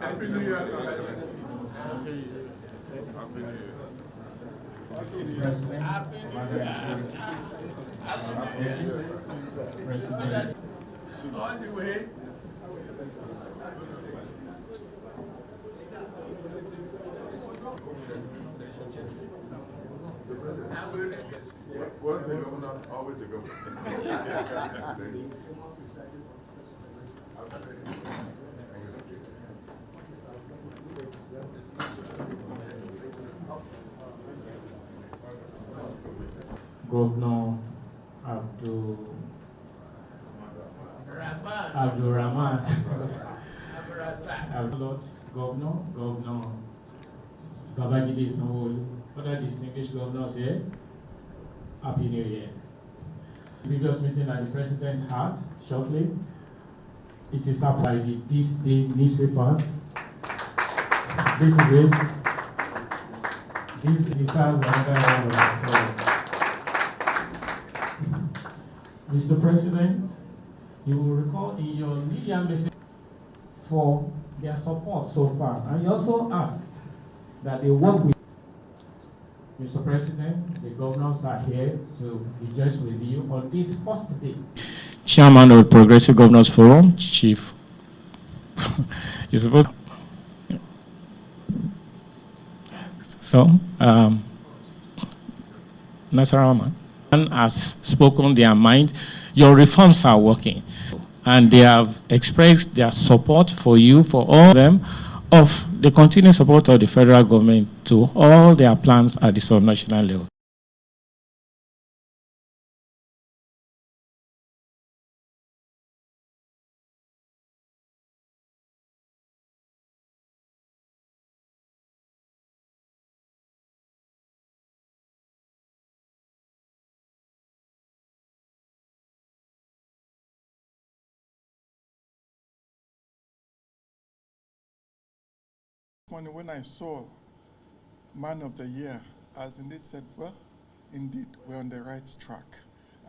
Happy New Year, sir. Happy New Year. President, President. On the way. What's the governor? Always the governor. Governor Abdul Rahman. Governor Babajide Sanwo-Olu, other distinguished governors here, Happy New Year. The previous meeting that the President had shortly, it is up by the This Day newspapers. This is it. This deserves another round of applause. Mr. President, you will recall in your media message for their support so far, and you also asked that they work with Mr. President. The governors are here to rejoice with you on this first day. Chairman of the Progressive Governors Forum, Chief. You're supposed to. So, Nasarama has spoken their mind. Your reforms are working, and they have expressed their support for you, for all of them, of the continued support of the federal government to all their plans at the subnational level. When I saw Man of the Year, as indeed said, well, indeed, we're on the right track,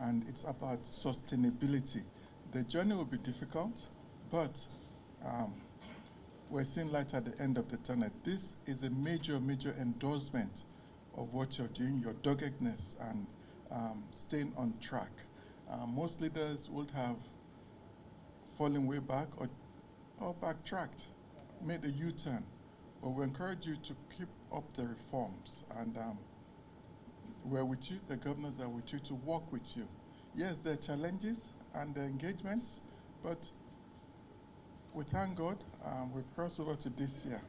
and it's about sustainability. The journey will be difficult, but we're seeing light at the end of the tunnel. This is a major, major endorsement of what you're doing, your doggedness, and staying on track. Most leaders would have fallen way back or backtracked, made a U-turn. But we encourage you to keep up the reforms, and we're with you, the governors are with you to work with you. Yes, there are challenges and there are engagements, but we thank God we've crossed over to this year.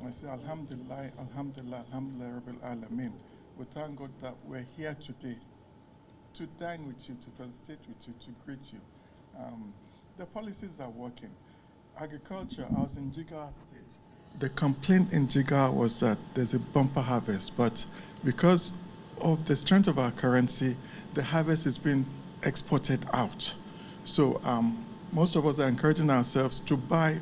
I say Alhamdulillah, Alhamdulillah, Alhamdulillah, Rabbil Alameen. We thank God that we're here today to dine with you, to felicitate with you, to greet you. The policies are working. Agriculture, I was in Jigawa State. The complaint in Jigawa was that there's a bumper harvest, but because of the strength of our currency, the harvest is being exported out. So most of us are encouraging ourselves to buy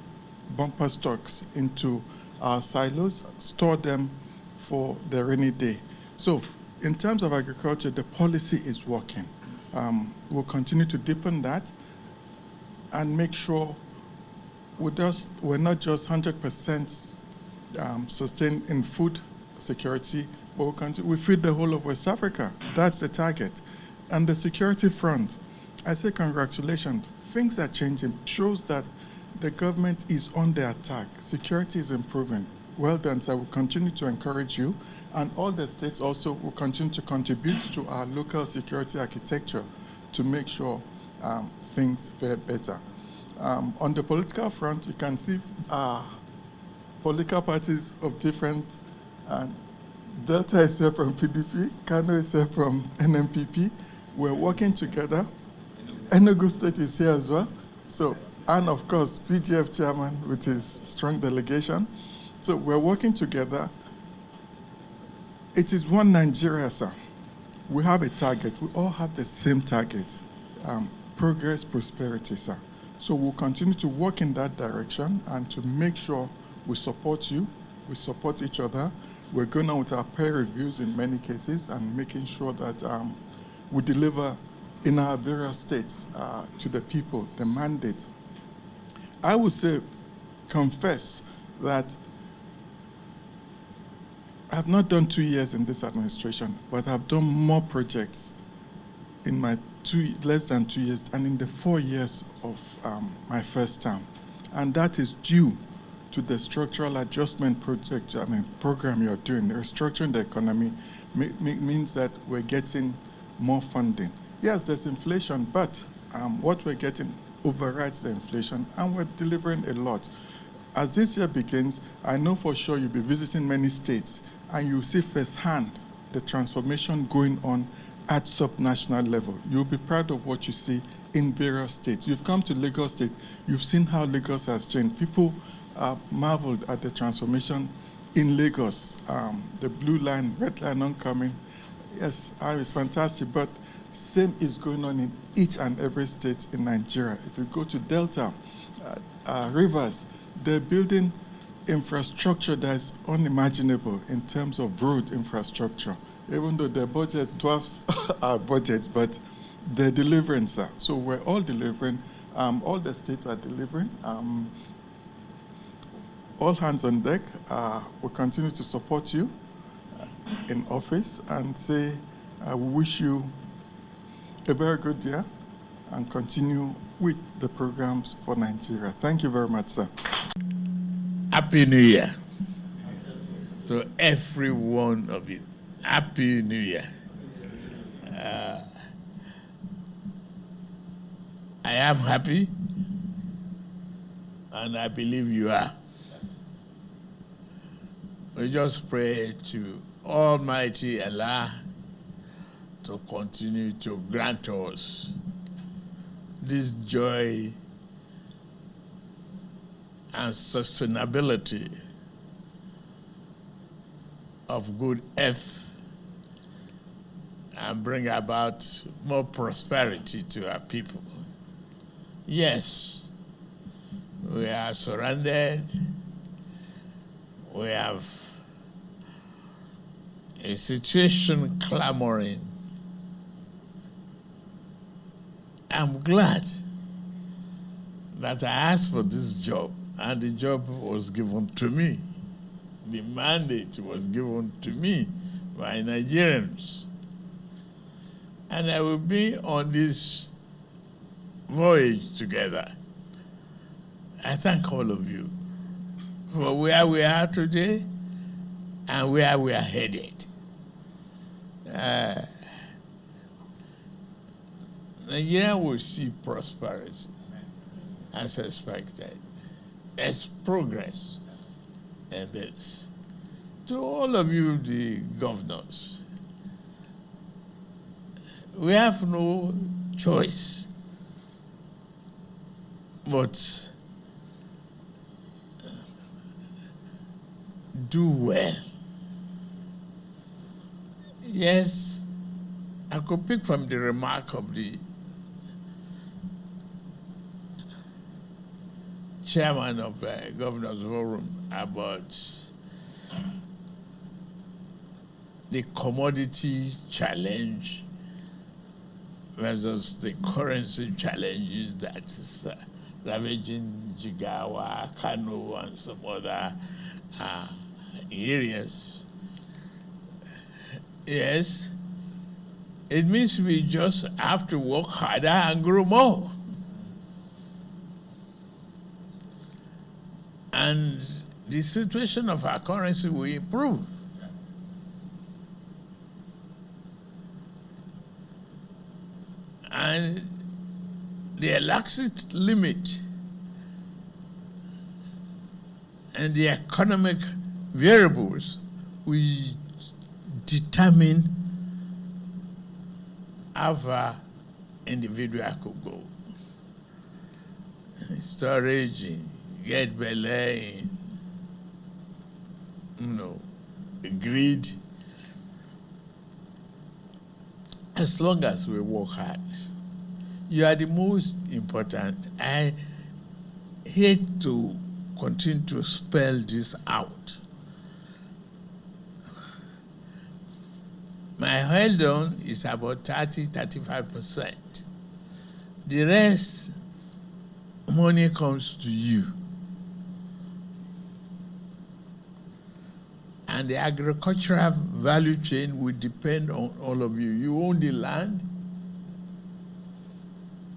bumper stocks into our silos, store them for the rainy day. So in terms of agriculture, the policy is working. We'll continue to deepen that and make sure we're not just 100% sustained in food security, but we feed the whole of West Africa. That's the target. And the security front, I say congratulations. Things are changing. It shows that the government is on the attack. Security is improving. Well done, sir. We'll continue to encourage you. And all the states also will continue to contribute to our local security architecture to make sure things fare better. On the political front, you can see political parties of different, Delta is here from PDP, Kano is here from NMPP. We're working together. Enugu State is here as well. So, and of course, PGF chairman with his strong delegation. So we're working together. It is one Nigeria, sir. We have a target. We all have the same target. Progress, prosperity, sir. So we'll continue to work in that direction and to make sure we support you, we support each other. We're going on with our peer reviews in many cases and making sure that we deliver in our various states to the people, the mandate. I would say confess that I've not done 2 years in this administration, but I've done more projects in my less than 2 years and in the 4 years of my first term. And that is due to the structural adjustment program you're doing. Restructuring the economy means that we're getting more funding. Yes, there's inflation, but what we're getting overrides the inflation, and we're delivering a lot. As this year begins, I know for sure you'll be visiting many states, and you'll see firsthand the transformation going on at subnational level. You'll be proud of what you see in various states. You've come to Lagos State, you've seen how Lagos has changed. People marveled at the transformation in Lagos. The blue line, red line oncoming, yes, it's fantastic, but same is going on in each and every state in Nigeria. If you go to Delta, Rivers, they're building infrastructure that is unimaginable in terms of road infrastructure, even though their budget dwarfs our budgets, but they're delivering, sir. So we're all delivering. All the states are delivering. All hands on deck. We'll continue to support you in office and say we wish you a very good year and continue with the programs for Nigeria. Thank you very much, sir. Happy New Year to every one of you. Happy New Year. I am happy, and I believe you are. We just pray to Almighty Allah to continue to grant us this joy and sustainability of good health and bring about more prosperity to our people. Yes, we are surrounded. We have a situation clamoring. I'm glad that I asked for this job, and the job was given to me. The mandate was given to me by Nigerians. And I will be on this voyage together. I thank all of you for where we are today and where we are headed. Nigeria will see prosperity as expected. There's progress in this. To all of you, the governors, we have no choice but do well. Yes, I could pick from the remark of the chairman of the Governor's Forum about the commodity challenge versus the currency challenges that is ravaging Jigawa, Kano, and some other areas. Yes, it means we just have to work harder and grow more. And the situation of our currency will improve. And the elastic limit and the economic variables will determine how far individual could go. Storage, get belay, greed. As long as we work hard, you are the most important. I hate to continue to spell this out. My held on is about 30–35%. The rest, money comes to you. And the agricultural value chain will depend on all of you. You own the land.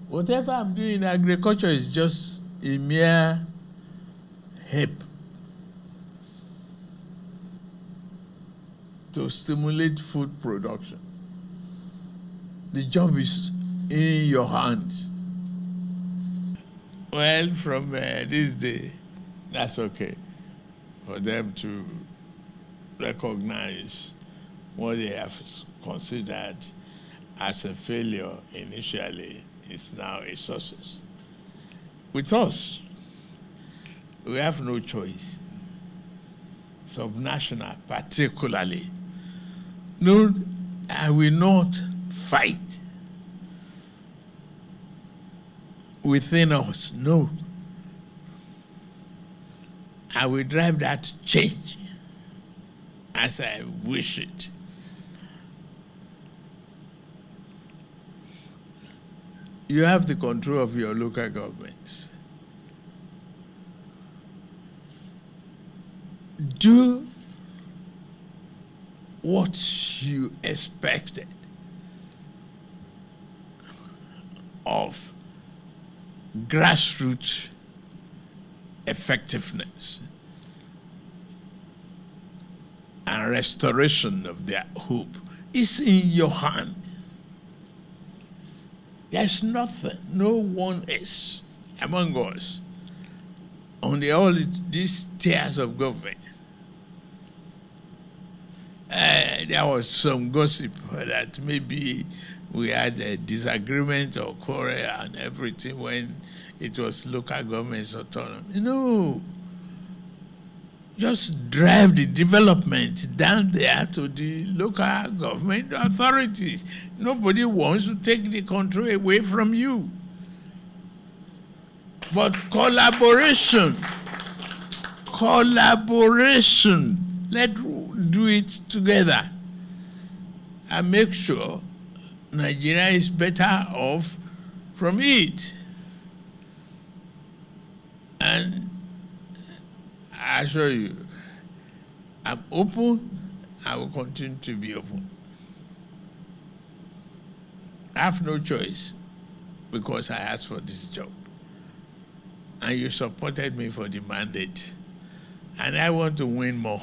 Whatever I'm doing in agriculture is just a mere help to stimulate food production. The job is in your hands. Well, from this day, that's okay for them to recognize what they have considered as a failure initially is now a success. With us, we have no choice. Subnational, particularly. No, I will not fight within us. No. I will drive that change as I wish it. You have the control of your local governments. Do what you expected of grassroots effectiveness and restoration of their hope. It's in your hand. There's nothing, no one is among us on all these tiers of government. There was some gossip that maybe we had a disagreement or quarrel and everything when it was local government's autonomy. No. Just drive the development down there to the local government authorities. Nobody wants to take the control away from you. But collaboration, let's do it together and make sure Nigeria is better off from it. And I assure you, I'm open, I will continue to be open. I have no choice because I asked for this job. And you supported me for the mandate. And I want to win more.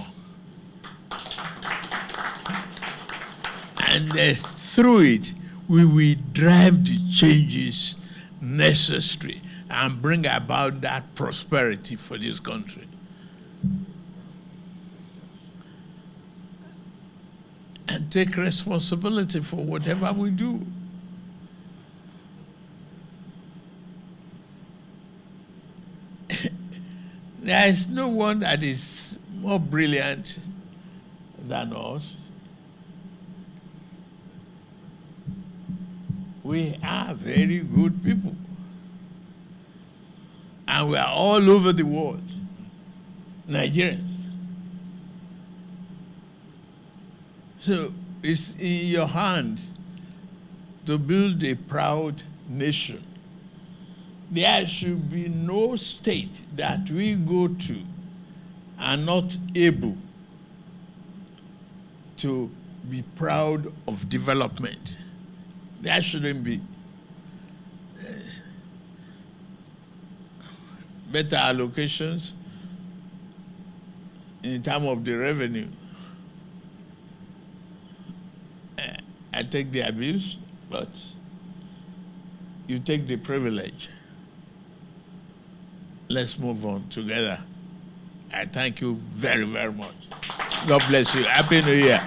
And through it, we will drive the changes necessary and bring about that prosperity for this country. And take responsibility for whatever we do. There is no one that is more brilliant than us. We are very good people. And we are all over the world, Nigerians. So it's in your hand to build a proud nation. There should be no state that we go to and not able to be proud of development. There shouldn't be. Better allocations in terms of the revenue. I take the abuse, but you take the privilege. Let's move on together. I thank you very, very much. God bless you. Happy New Year.